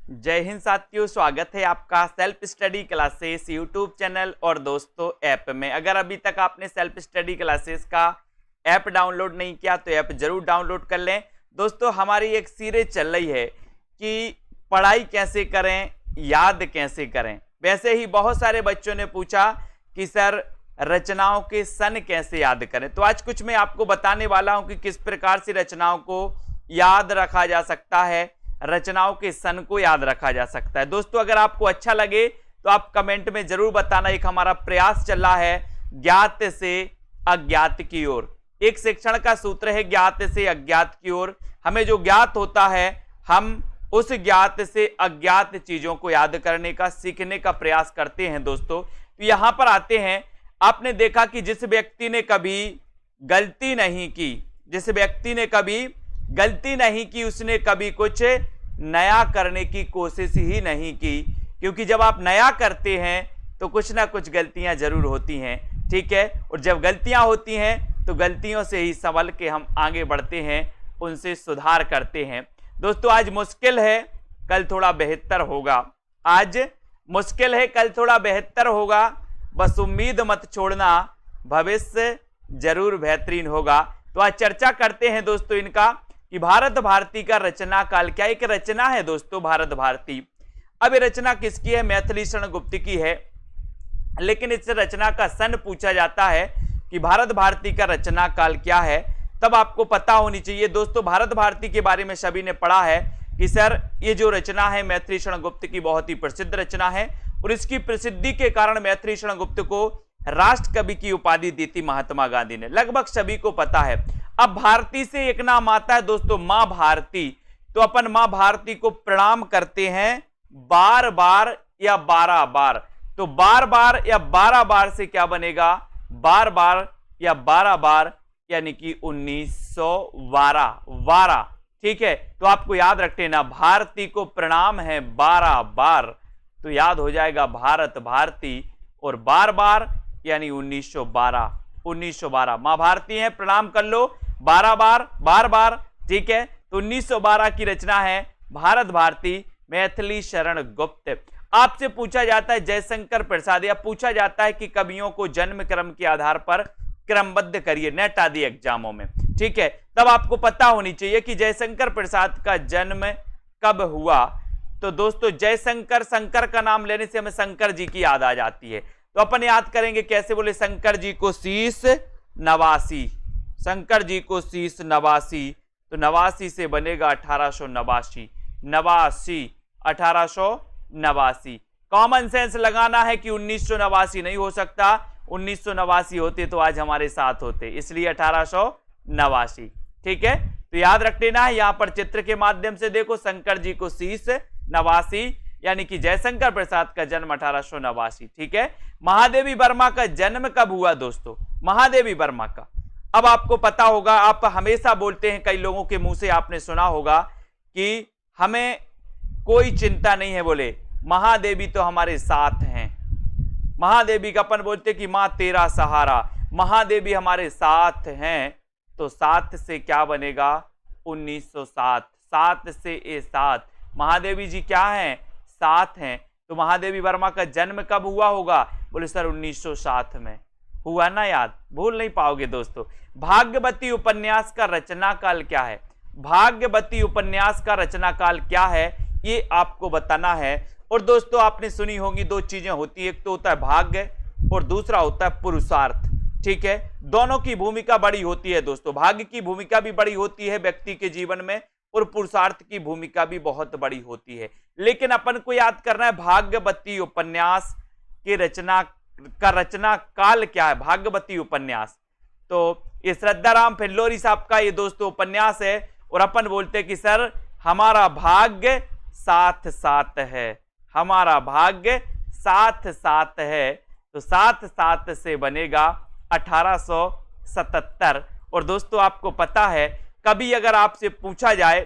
जय हिंद साथियों, स्वागत है आपका self study classes YouTube channel और दोस्तों ऐप में। अगर अभी तक आपने सेल्फ स्टडी क्लासेस का ऐप डाउनलोड नहीं किया तो ऐप जरूर डाउनलोड कर लें। दोस्तों हमारी एक सीरीज चल रही है कि पढ़ाई कैसे करें, याद कैसे करें। वैसे ही बहुत सारे बच्चों ने पूछा कि सर रचनाओं के सन कैसे याद करें, तो आज कुछ मैं आपको बताने वाला हूं कि किस प्रकार से रचनाओं को याद रखा जा सकता है, रचनाओं के सन को याद रखा जा सकता है। दोस्तों अगर आपको अच्छा लगे तो आप कमेंट में जरूर बताना। एक हमारा प्रयास चल रहा है ज्ञात से अज्ञात की ओर। एक शिक्षण का सूत्र है ज्ञात से अज्ञात की ओर। हमें जो ज्ञात होता है हम उस ज्ञात से अज्ञात चीजों को याद करने का, सीखने का प्रयास करते हैं। दोस्तों तो यहां पर आते हैं, आपने देखा कि जिस व्यक्ति ने कभी गलती नहीं की, जिस व्यक्ति ने कभी गलती नहीं की उसने कभी कुछ नया करने की कोशिश ही नहीं की, क्योंकि जब आप नया करते हैं तो कुछ ना कुछ गलतियां जरूर होती हैं, ठीक है। और जब गलतियां होती हैं तो गलतियों से ही संभल के हम आगे बढ़ते हैं, उनसे सुधार करते हैं। दोस्तों आज मुश्किल है, कल थोड़ा बेहतर होगा। आज मुश्किल है, कल थोड़ा बेहतर होगा। बस उम्मीद मत छोड़ना, भविष्य जरूर बेहतरीन होगा। तो आज चर्चा करते हैं दोस्तों इनका कि भारत भारती का रचना काल क्या। एक रचना है दोस्तों भारत भारती। अब ये रचना किसकी है? मैथिली शरण गुप्त की है। लेकिन इस रचना का सन पूछा जाता है कि भारत भारती का रचना काल क्या है, तब आपको पता होनी चाहिए। दोस्तों भारत भारती के बारे में सभी ने पढ़ा है कि सर ये जो रचना है मैथिली शरण गुप्त की बहुत ही प्रसिद्ध रचना है, और इसकी प्रसिद्धि के कारण मैथिली शरण गुप्त को राष्ट्र कवि की उपाधि दी थी महात्मा गांधी ने। लगभग सभी को पता है। अब भारती से एक नाम आता है दोस्तों मां भारती, तो अपन मां भारती को प्रणाम करते हैं बार बार या 12 बार। तो बार बार या 12 बार से क्या बनेगा? बार बार या 12 बार यानी कि 1912। ठीक है, तो आपको याद रखते ना, भारती को प्रणाम है 12 बार, तो याद हो जाएगा भारत भारती। और बार बार यानी 1912 मां भारती है, प्रणाम कर लो 12 बार, बार बार, ठीक है। तो 1912 की रचना है भारत भारती मैथिली शरण गुप्त। आपसे पूछा जाता है जयशंकर प्रसाद, या पूछा जाता है कि कवियों को जन्म क्रम के आधार पर क्रमबद्ध करिए नेट आदि एग्जामों में, ठीक है। तब आपको पता होनी चाहिए कि जयशंकर प्रसाद का जन्म कब हुआ। तो दोस्तों जयशंकर, शंकर का नाम लेने से हमें शंकर जी की याद आ जाती है, तो अपन याद करेंगे कैसे? बोले शंकर जी को शीश नवासी, शंकर जी को शीश नवासी, तो नवासी से बनेगा 1889, नवासी 1889। कॉमन सेंस लगाना है कि 1989 नहीं हो सकता, 1989 होते तो आज हमारे साथ होते, इसलिए 1889, ठीक है। तो याद रख लेना है, यहां पर चित्र के माध्यम से देखो, शंकर जी को शीश नवासी यानी कि जयशंकर प्रसाद का जन्म 1889, ठीक है। महादेवी वर्मा का जन्म कब हुआ दोस्तों? महादेवी वर्मा का, अब आपको पता होगा, आप हमेशा बोलते हैं, कई लोगों के मुंह से आपने सुना होगा कि हमें कोई चिंता नहीं है, बोले महादेवी तो हमारे साथ हैं। महादेवी का अपन बोलते कि मां तेरा सहारा, महादेवी हमारे साथ हैं। तो 7 से क्या बनेगा? 1907, 7 से ए 7, महादेवी जी क्या हैं? साथ हैं। तो महादेवी वर्मा का जन्म कब हुआ होगा? बोले सर 1907 में हुआ ना, याद भूल नहीं पाओगे दोस्तों। भाग्यवती उपन्यास का रचना काल क्या है? भाग्यवती उपन्यास का रचना काल क्या है ये आपको बताना है। और दोस्तों आपने सुनी होगी, दो चीजें होती है, एक तो होता है भाग्य और दूसरा होता है पुरुषार्थ, ठीक है। दोनों की भूमिका बड़ी होती है दोस्तों, भाग्य की भूमिका भी बड़ी होती है व्यक्ति के जीवन में, और पुरुषार्थ की भूमिका भी बहुत बड़ी होती है। लेकिन अपन को याद करना है भाग्यवती उपन्यास की रचना काल क्या है? भाग्यवती उपन्यास, तो ये श्रद्धाराम फिल्लोरी साहब का ये दोस्तों उपन्यास है। और अपन बोलते हैं कि सर हमारा भाग्य साथ साथ है, हमारा भाग्य साथ साथ है। तो 7 से बनेगा 1877। और दोस्तों आपको पता है, कभी अगर आपसे पूछा जाए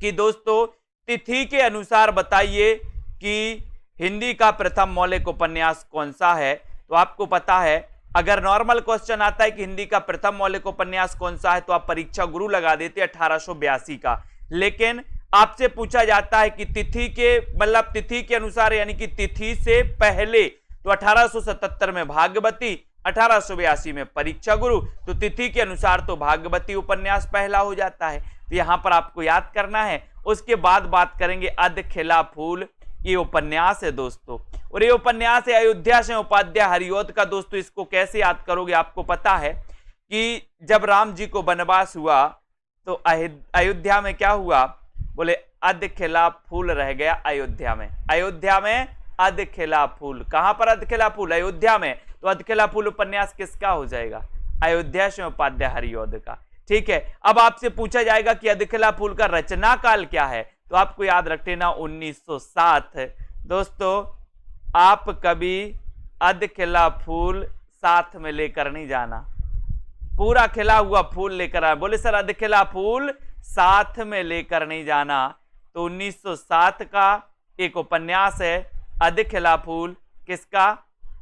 कि दोस्तों तिथि के अनुसार बताइए कि हिंदी का प्रथम मौलिक उपन्यास कौन सा है, तो आपको पता है अगर नॉर्मल क्वेश्चन आता है कि हिंदी का प्रथम मौलिक उपन्यास कौन सा है, तो आप परीक्षा गुरु लगा देते 1882 का। लेकिन आपसे पूछा जाता है कि तिथि के मतलब तिथि के अनुसार यानी कि तिथि से पहले, तो 1877 में भागवती, 1882 में परीक्षा गुरु, तो तिथि के अनुसार तो भागवती उपन्यास पहला हो जाता है। तो यहां पर आपको याद करना है। उसके बाद बात करेंगे अध खिला फूल, ये उपन्यास है दोस्तों, और ये उपन्यास है अयोध्या से उपाध्याय हरिऔध का। दोस्तों इसको कैसे याद करोगे, आपको पता है कि जब राम जी को वनवास हुआ तो अयोध्या में क्या हुआ, बोले अध खिला फूल रह गया अयोध्या में। अयोध्या में अध खिला फूल, कहां पर अध खिला फूल, अयोध्या में। तो अध खिला फूल उपन्यास किसका हो जाएगा, अयोध्या से उपाध्याय हरिऔध का। ठीक है, अब आपसे पूछा जाएगा कि अध खिला फूल का रचना काल क्या है, तो आपको याद रख लेना 1907। दोस्तों आप कभी अध खिला फूल साथ में लेकर नहीं जाना, पूरा खिला हुआ फूल लेकर आए। बोले सर अध खिला फूल साथ में लेकर नहीं जाना। तो 1907 का एक उपन्यास है अध खिला फूल, किसका,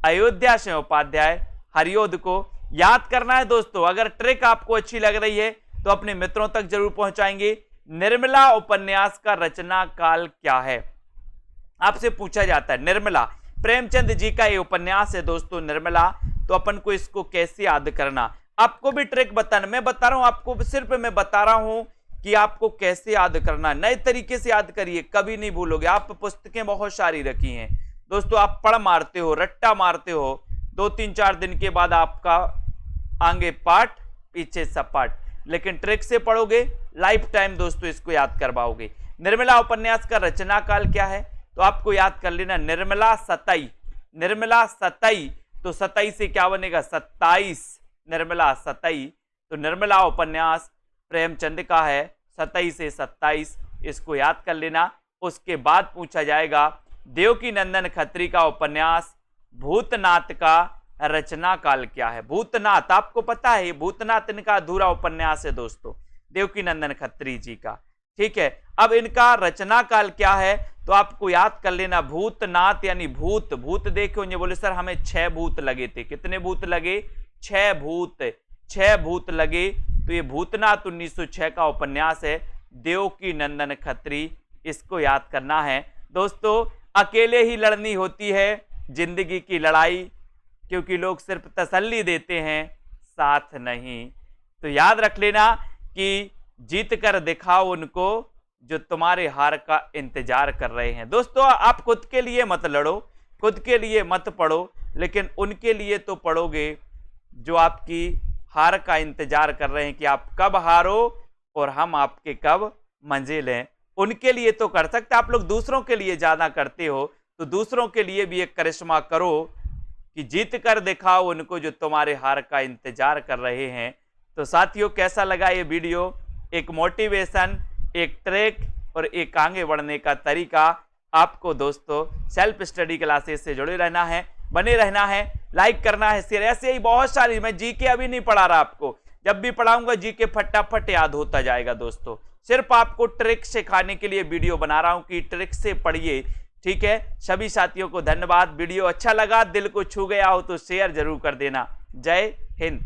अयोध्या से उपाध्याय हरिऔध को। याद करना है दोस्तों। अगर ट्रिक आपको अच्छी लग रही है तो अपने मित्रों तक जरूर पहुंचाएंगे। निर्मला उपन्यास का रचना काल क्या है, आपसे पूछा जाता है। निर्मला प्रेमचंद जी का ये उपन्यास है दोस्तों निर्मला। तो अपन को इसको कैसे याद करना, आपको भी ट्रिक बताना, मैं बता रहा हूं आपको, सिर्फ मैं बता रहा हूं कि आपको कैसे याद करना। नए तरीके से याद करिए, कभी नहीं भूलोगे। आप पुस्तकें बहुत सारी रखी हैं दोस्तों, आप पढ़ मारते हो, रट्टा मारते हो, 2-3-4 दिन के बाद आपका आगे पाठ पीछे सपाट, लेकिन ट्रिक से पढ़ोगे लाइफ टाइम दोस्तों इसको याद कर पाओगे। निर्मला उपन्यास का रचना काल क्या है, तो आपको याद कर लेना निर्मला सतई। निर्मला सतई, तो सतई से क्या बनेगा 27, निर्मला सतई। तो निर्मला उपन्यास प्रेमचंद का है, 27 से 27, इसको याद कर लेना। उसके बाद पूछा जाएगा देवकीनंदन खत्री का उपन्यास भूतनाथ का रचना काल क्या है। भूतनाथ आपको पता है, भूतनाथ इनका अधूरा उपन्यास है दोस्तों, देवकीनंदन खत्री जी का। ठीक है, अब इनका रचना काल क्या है, तो आपको याद कर लेना भूतनाथ यानी भूत। भूत देखे होंगे, बोले सर हमें 6 भूत लगे थे। कितने भूत लगे, 6 भूत, 6 भूत लगे। तो ये भूतनाथ 1906 का उपन्यास है, देवकीनंदन खत्री, इसको याद करना है दोस्तों। अकेले ही लड़नी होती है जिंदगी की लड़ाई, क्योंकि लोग सिर्फ तसल्ली देते हैं साथ नहीं। तो याद रख लेना कि जीत कर दिखाओ उनको जो तुम्हारे हार का इंतजार कर रहे हैं। दोस्तों आप खुद के लिए मत लड़ो, खुद के लिए मत पढ़ो, लेकिन उनके लिए तो पढ़ोगे जो आपकी हार का इंतजार कर रहे हैं कि आप कब हारो और हम आपके कब मंजे लें। उनके लिए तो कर सकते, आप लोग दूसरों के लिए ज्यादा करते हो, तो दूसरों के लिए भी एक करिश्मा करो कि जीत कर दिखाओ उनको जो तुम्हारे हार का इंतजार कर रहे हैं। तो साथियों कैसा लगा ये वीडियो, एक मोटिवेशन, एक ट्रिक और एक आगे बढ़ने का तरीका। आपको दोस्तों सेल्फ स्टडी क्लासेस से जुड़े रहना है, बने रहना है, लाइक करना है, शेयर। ऐसे ही बहुत सारी, मैं जीके अभी नहीं पढ़ा रहा आपको, जब भी पढ़ाऊंगा जीके फटाफट याद होता जाएगा दोस्तों। सिर्फ आपको ट्रिक सिखाने के लिए वीडियो बना रहा हूं कि ट्रिक से पढ़िए। ठीक है, सभी साथियों को धन्यवाद। वीडियो अच्छा लगा, दिल को छू गया हो तो शेयर जरूर कर देना। जय हिंद।